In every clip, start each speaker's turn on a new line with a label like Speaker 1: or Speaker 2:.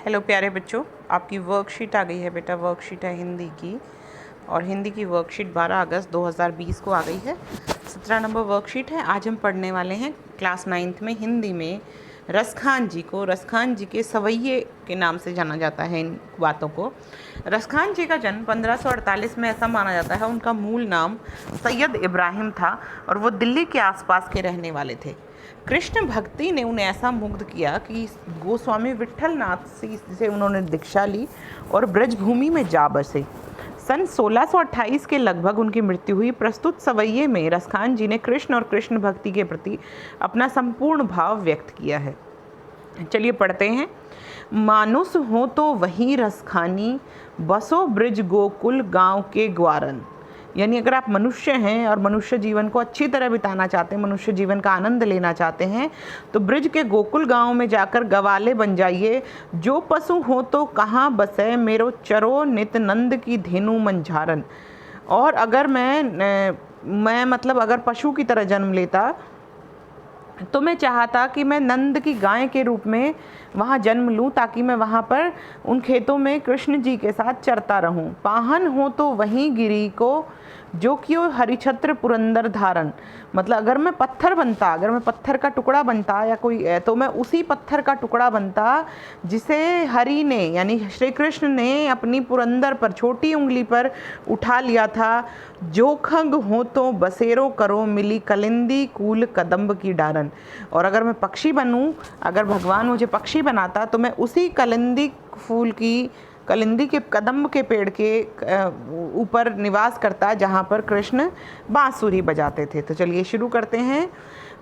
Speaker 1: Hello प्यारे बच्चों, आपकी वर्कशीट आ गई है बेटा। वर्कशीट है हिंदी की और हिंदी की वर्कशीट 12 अगस्त 2020 को आ गई है। 17 नंबर वर्कशीट है। आज हम पढ़ने वाले हैं क्लास 9th में हिंदी में रसखान जी को। रसखान जी के सवैये के नाम से जाना जाता है इन बातों को। रसखान जी का जन्म 1548 में ऐसा माना जाता है। उनका मूल नाम सैयद इब्राहिम था और वो दिल्ली के आसपास के रहने वाले थे। कृष्ण भक्ति ने उन्हें ऐसा मुग्ध किया कि गोस्वामी विट्ठलनाथ से उन्होंने दीक्षा ली और ब्रजभूमि में जा बसे। सन 1628 के लगभग उनकी मृत्यु हुई। प्रस्तुत सवैये में रसखान जी ने कृष्ण और कृष्ण भक्ति के प्रति अपना संपूर्ण भाव व्यक्त किया है। चलिए पढ़ते हैं। मानुस हो तो वही रसखानी, बसो ब्रिज गोकुल गांव के ग्वारन। यानी अगर आप मनुष्य हैं और मनुष्य जीवन को अच्छी तरह बिताना चाहते हैं, मनुष्य जीवन का आनंद लेना चाहते हैं, तो ब्रिज के गोकुल गांव में जाकर गवाले बन जाइए। जो पशु हो तो कहाँ बसे, मेरो चरो नित नंद की धेनु मंझारन। और अगर मैं मतलब अगर पशु की तरह जन्म लेता तो मैं चाहता कि मैं नंद की गाय के रूप में वहाँ जन्म लूँ, ताकि मैं वहाँ पर उन खेतों में कृष्ण जी के साथ चरता रहूँ। पाहन हो तो वहीं गिरी को, जो कि हरिछत्र पुरंदर धारन। मतलब अगर मैं पत्थर का टुकड़ा बनता या कोई, तो मैं उसी पत्थर का टुकड़ा बनता जिसे हरि ने यानी श्री कृष्ण ने अपनी पुरंदर पर, छोटी उंगली पर उठा लिया था। जोखंग हो तो बसेरो करो, मिली कलिंदी कूल कदम्ब की डारन। और अगर मैं पक्षी बनूं, अगर भगवान मुझे पक्षी बनाता तो मैं उसी कलिंदी के कदम्ब के पेड़ के ऊपर निवास करता जहाँ पर कृष्ण बांसुरी बजाते थे। तो चलिए शुरू करते हैं।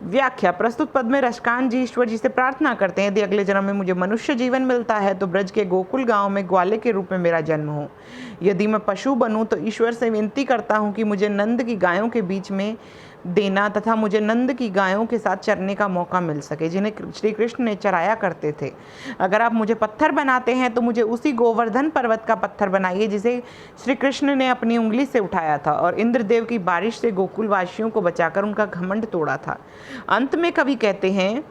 Speaker 1: व्याख्या। प्रस्तुत पद में रसखान जी ईश्वर जी से प्रार्थना करते हैं, यदि अगले जन्म में मुझे मनुष्य जीवन मिलता है तो ब्रज के गोकुल गांव में ग्वाले के रूप में मेरा जन्म हो। यदि मैं पशु बनूं तो ईश्वर से विनती करता हूं कि मुझे नंद की गायों के बीच में देना तथा मुझे नंद की गायों के साथ चरने का मौका मिल सके, जिन्हें श्री कृष्ण ने चराया करते थे। अगर आप मुझे पत्थर बनाते हैं तो मुझे उसी गोवर्धन पर्वत का पत्थर बनाइए जिसे श्री कृष्ण ने अपनी उंगली से उठाया था और इंद्रदेव की बारिश से गोकुल वासियों को बचाकर उनका घमंड तोड़ा था। अंत में कवि कहते हैं,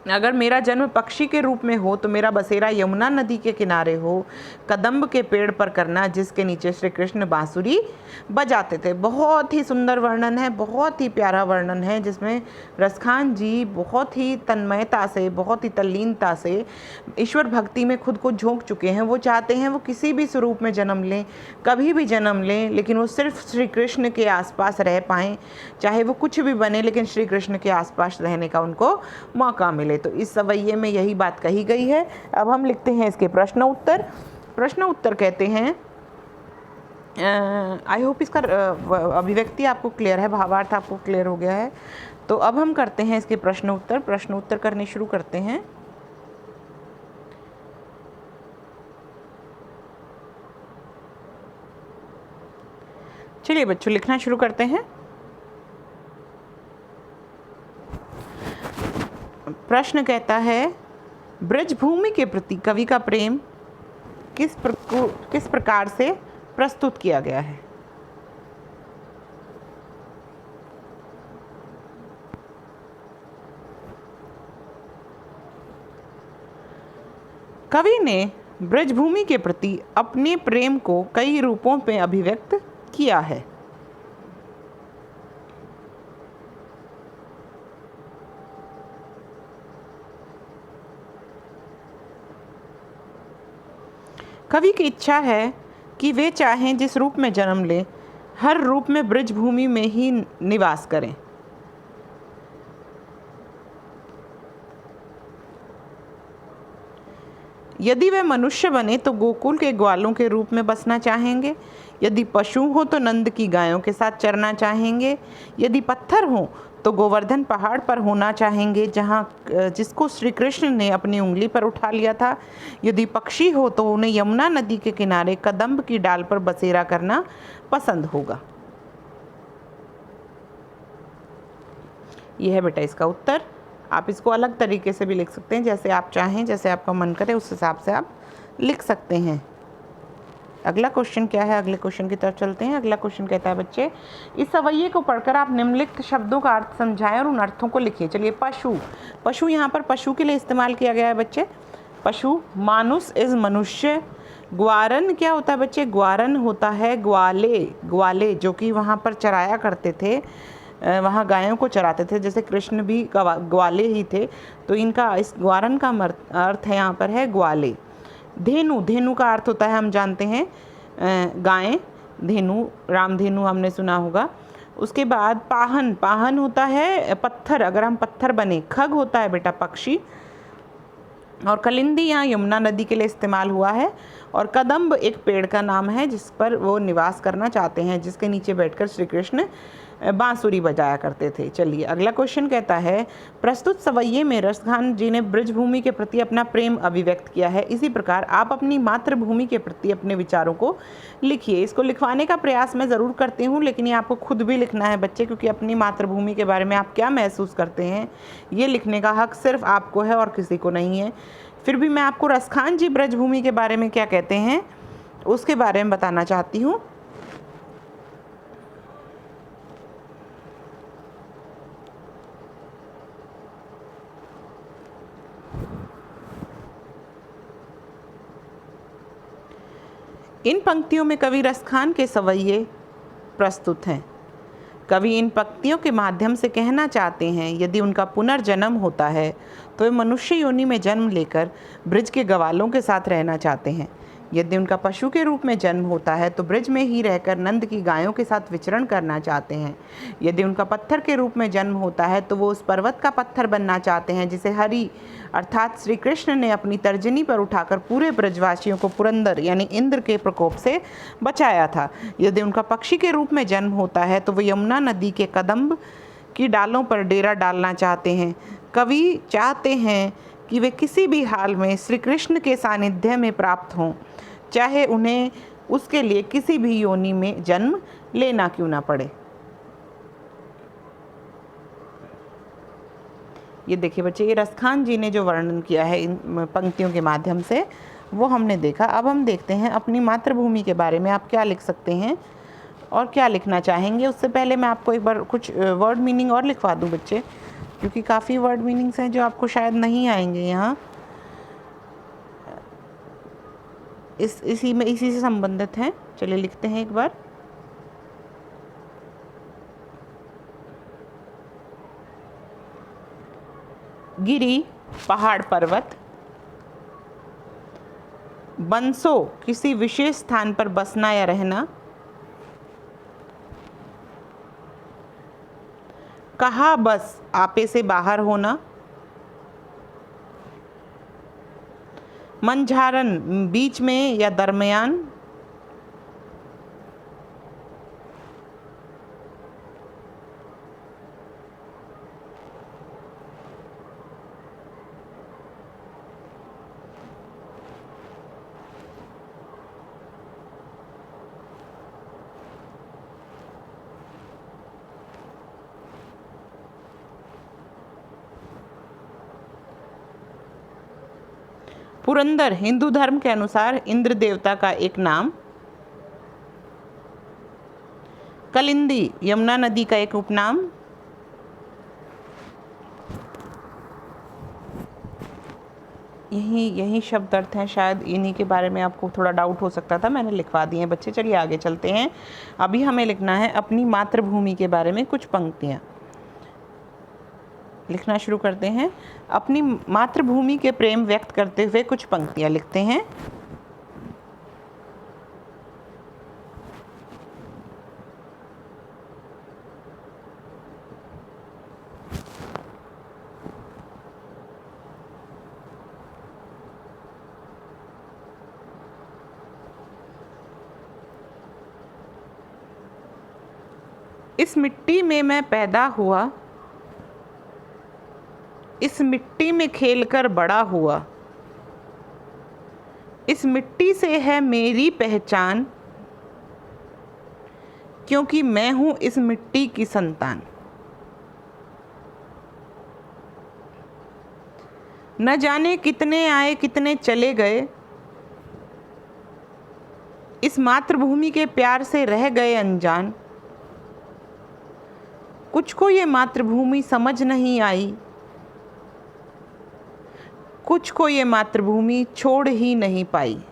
Speaker 1: अगर मेरा जन्म पक्षी के रूप में हो तो मेरा बसेरा यमुना नदी के किनारे हो, कदम्ब के पेड़ पर करना जिसके नीचे श्री कृष्ण बांसुरी बजाते थे। बहुत ही सुंदर वर्णन है, बहुत ही प्यारा वर्णन है, जिसमें रसखान जी बहुत ही तन्मयता से, बहुत ही तल्लीनता से ईश्वर भक्ति में खुद को झोंक चुके हैं। वो चाहते हैं वो किसी भी स्वरूप में जन्म लें, कभी भी जन्म लें, लेकिन वो सिर्फ श्री कृष्ण के आसपास रह पाएँ। चाहे वो कुछ भी बने, लेकिन श्री कृष्ण के आसपास रहने का उनको मौका मिले। तो इस सवैये में यही बात कही गई है। अब हम लिखते हैं इसके प्रश्न उत्तर कहते हैं। आई होप इसका अभिव्यक्ति आपको क्लियर है, भावार्थ आपको क्लियर हो गया है। तो अब हम करते हैं इसके प्रश्न उत्तर करने शुरू करते हैं। चलिए बच्चों लिखना शुरू करते हैं। प्रश्न कहता है, ब्रजभूमि के प्रति कवि का प्रेम किस प्रकार से प्रस्तुत किया गया है। कवि ने ब्रजभूमि के प्रति अपने प्रेम को कई रूपों में अभिव्यक्त किया है। कवि की इच्छा है कि वे चाहें जिस रूप में जन्म लें, हर रूप में ब्रजभूमि में ही निवास करें। यदि वे मनुष्य बने तो गोकुल के ग्वालों के रूप में बसना चाहेंगे। यदि पशु हो तो नंद की गायों के साथ चरना चाहेंगे। यदि पत्थर हो तो गोवर्धन पहाड़ पर होना चाहेंगे, जिसको श्री कृष्ण ने अपनी उंगली पर उठा लिया था। यदि पक्षी हो तो उन्हें यमुना नदी के किनारे कदम्ब की डाल पर बसेरा करना पसंद होगा। यह है बेटा इसका उत्तर। आप इसको अलग तरीके से भी लिख सकते हैं, जैसे आप चाहें, जैसे आपका मन करे उस हिसाब से आप लिख सकते हैं। अगला क्वेश्चन क्या है, अगले क्वेश्चन की तरफ चलते हैं। अगला क्वेश्चन कहता है, बच्चे इस सवैये को पढ़कर आप निम्नलिखित शब्दों का अर्थ समझाएं और उन अर्थों को लिखिए। चलिए पशु यहाँ पर पशु के लिए इस्तेमाल किया गया है बच्चे। पशु। मानुस इज मनुष्य। ग्वारन क्या होता है बच्चे? ग्वारन होता है ग्वाले। ग्वाले जो कि वहाँ पर चराया करते थे, वहाँ गायों को चराते थे, जैसे कृष्ण भी ग्वाले ही थे, तो इनका इस ग्वारन का अर्थ है यहाँ पर है ग्वाले। धेनु, धेनु का अर्थ होता है हम जानते हैं गायें, धेनु, रामधेनु हमने सुना होगा। उसके बाद पाहन, पाहन होता है पत्थर, अगर हम पत्थर बने। खग होता है बेटा पक्षी। और कलिंदी यहाँ यमुना नदी के लिए इस्तेमाल हुआ है। और कदम्ब एक पेड़ का नाम है जिस पर वो निवास करना चाहते हैं, जिसके नीचे बैठकर श्री कृष्ण बांसुरी बजाया करते थे। चलिए अगला क्वेश्चन कहता है, प्रस्तुत सवैये में रसखान जी ने ब्रजभूमि के प्रति अपना प्रेम अभिव्यक्त किया है। इसी प्रकार आप अपनी मातृभूमि के प्रति अपने विचारों को लिखिए। इसको लिखवाने का प्रयास मैं ज़रूर करती हूँ, लेकिन ये आपको खुद भी लिखना है बच्चे, क्योंकि अपनी मातृभूमि के बारे में आप क्या महसूस करते हैं ये लिखने का हक सिर्फ आपको है और किसी को नहीं है। फिर भी मैं आपको रसखान जी ब्रजभूमि के बारे में क्या कहते हैं उसके बारे में बताना चाहती हूँ। इन पंक्तियों में कवि रसखान के सवैये प्रस्तुत हैं। कवि इन पंक्तियों के माध्यम से कहना चाहते हैं, यदि उनका पुनर्जन्म होता है तो वे मनुष्य योनि में जन्म लेकर ब्रज के ग्वालों के साथ रहना चाहते हैं। यदि उनका पशु के रूप में जन्म होता है तो ब्रज में ही रहकर नंद की गायों के साथ विचरण करना चाहते हैं। यदि उनका पत्थर के रूप में जन्म होता है तो वो उस पर्वत का पत्थर बनना चाहते हैं जिसे हरि अर्थात श्री कृष्ण ने अपनी तर्जनी पर उठाकर पूरे ब्रजवासियों को पुरंदर यानी इंद्र के प्रकोप से बचाया था। यदि उनका पक्षी के रूप में जन्म होता है तो वो यमुना नदी के कदम्ब की डालों पर डेरा डालना चाहते हैं। कवि चाहते हैं कि वे किसी भी हाल में श्री कृष्ण के सानिध्य में प्राप्त हों, चाहे उन्हें उसके लिए किसी भी योनि में जन्म लेना क्यों ना पड़े। ये देखिए बच्चे, ये रसखान जी ने जो वर्णन किया है इन पंक्तियों के माध्यम से वो हमने देखा। अब हम देखते हैं अपनी मातृभूमि के बारे में आप क्या लिख सकते हैं और क्या लिखना चाहेंगे। उससे पहले मैं आपको एक बार कुछ वर्ड मीनिंग और लिखवा दूं बच्चे, क्योंकि काफ़ी वर्ड मीनिंग्स हैं जो आपको शायद नहीं आएंगे यहाँ। इसी से संबंधित हैं। चलिए लिखते हैं एक बार। गिरी पहाड़ पर्वत, बंसो किसी विशेष स्थान पर बसना या रहना, कहा बस आपे से बाहर होना, मंझारन बीच में या दरमियान, पुरंदर हिंदू धर्म के अनुसार इंद्र देवता का एक नाम, कलिंदी यमुना नदी का एक उपनाम, यही शब्द अर्थ हैं। शायद इन्हीं के बारे में आपको थोड़ा डाउट हो सकता था, मैंने लिखवा दिए हैं बच्चे। चलिए आगे चलते हैं। अभी हमें लिखना है अपनी मातृभूमि के बारे में कुछ पंक्तियाँ। लिखना शुरू करते हैं। अपनी मातृभूमि के प्रेम व्यक्त करते हुए कुछ पंक्तियाँ लिखते हैं। इस मिट्टी में मैं पैदा हुआ, इस मिट्टी में खेलकर बड़ा हुआ, इस मिट्टी से है मेरी पहचान, क्योंकि मैं हूं इस मिट्टी की संतान। न जाने कितने आए कितने चले गए, इस मातृभूमि के प्यार से रह गए अनजान। कुछ को ये मातृभूमि समझ नहीं आई, कुछ को ये मातृभूमि छोड़ ही नहीं पाई।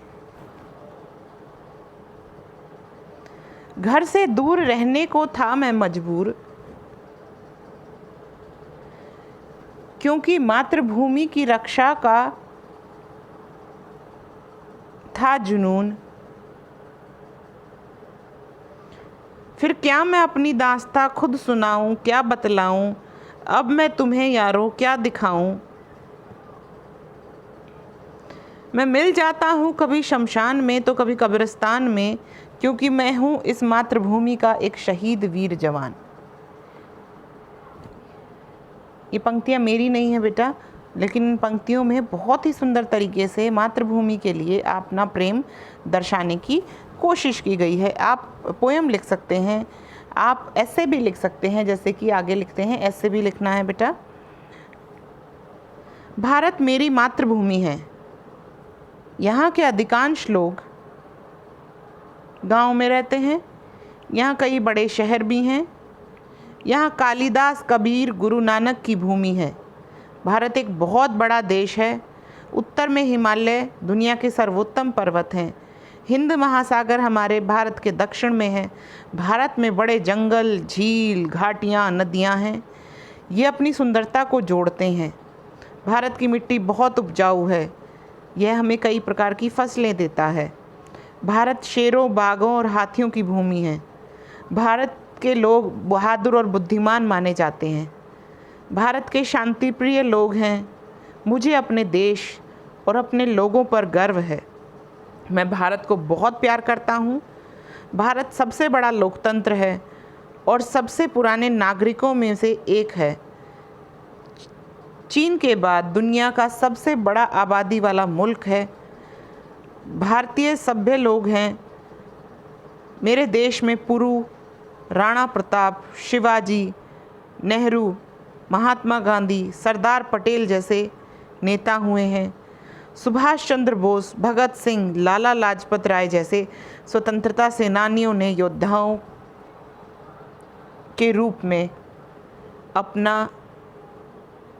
Speaker 1: घर से दूर रहने को था मैं मजबूर, क्योंकि मातृभूमि की रक्षा का था जुनून। फिर क्या मैं अपनी दास्तां खुद सुनाऊं, क्या बतलाऊं, अब मैं तुम्हें यारों क्या दिखाऊं। मैं मिल जाता हूँ कभी शमशान में तो कभी कब्रिस्तान में, क्योंकि मैं हूँ इस मातृभूमि का एक शहीद वीर जवान। ये पंक्तियाँ मेरी नहीं है बेटा, लेकिन इन पंक्तियों में बहुत ही सुंदर तरीके से मातृभूमि के लिए अपना प्रेम दर्शाने की कोशिश की गई है। आप पोएम लिख सकते हैं, आप ऐसे भी लिख सकते हैं, जैसे कि आगे लिखते हैं, ऐसे भी लिखना है बेटा। भारत मेरी मातृभूमि है, यहाँ के अधिकांश लोग गांव में रहते हैं, यहाँ कई बड़े शहर भी हैं, यहाँ कालिदास, कबीर, गुरु नानक की भूमि है। भारत एक बहुत बड़ा देश है। उत्तर में हिमालय दुनिया के सर्वोत्तम पर्वत हैं। हिंद महासागर हमारे भारत के दक्षिण में है। भारत में बड़े जंगल, झील, घाटियाँ, नदियाँ हैं। ये अपनी सुंदरता को जोड़ते हैं। भारत की मिट्टी बहुत उपजाऊ है। यह हमें कई प्रकार की फसलें देता है। भारत शेरों, बाघों और हाथियों की भूमि है। भारत के लोग बहादुर और बुद्धिमान माने जाते हैं। भारत के शांतिप्रिय लोग हैं। मुझे अपने देश और अपने लोगों पर गर्व है। मैं भारत को बहुत प्यार करता हूँ। भारत सबसे बड़ा लोकतंत्र है और सबसे पुराने नागरिकों में से एक है। चीन के बाद दुनिया का सबसे बड़ा आबादी वाला मुल्क है। भारतीय सभ्य लोग हैं। मेरे देश में पुरु, राणा प्रताप, शिवाजी, नेहरू, महात्मा गांधी, सरदार पटेल जैसे नेता हुए हैं। सुभाष चंद्र बोस, भगत सिंह, लाला लाजपत राय जैसे स्वतंत्रता सेनानियों ने योद्धाओं के रूप में अपना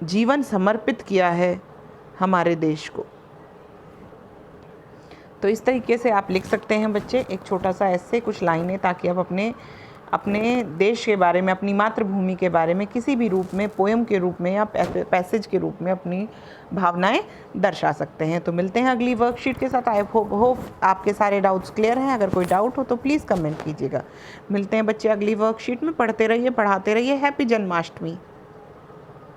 Speaker 1: जीवन समर्पित किया है हमारे देश को। तो इस तरीके से आप लिख सकते हैं बच्चे, एक छोटा सा ऐसे कुछ लाइनें, ताकि आप अपने देश के बारे में, अपनी मातृभूमि के बारे में किसी भी रूप में, पोएम के रूप में या पैसेज के रूप में अपनी भावनाएं दर्शा सकते हैं। तो मिलते हैं अगली वर्कशीट के साथ। आई होप आपके सारे डाउट्स क्लियर हैं। अगर कोई डाउट हो तो प्लीज़ कमेंट कीजिएगा। मिलते हैं बच्चे अगली वर्कशीट में। पढ़ते रहिए, पढ़ाते रहिए। हैप्पी जन्माष्टमी।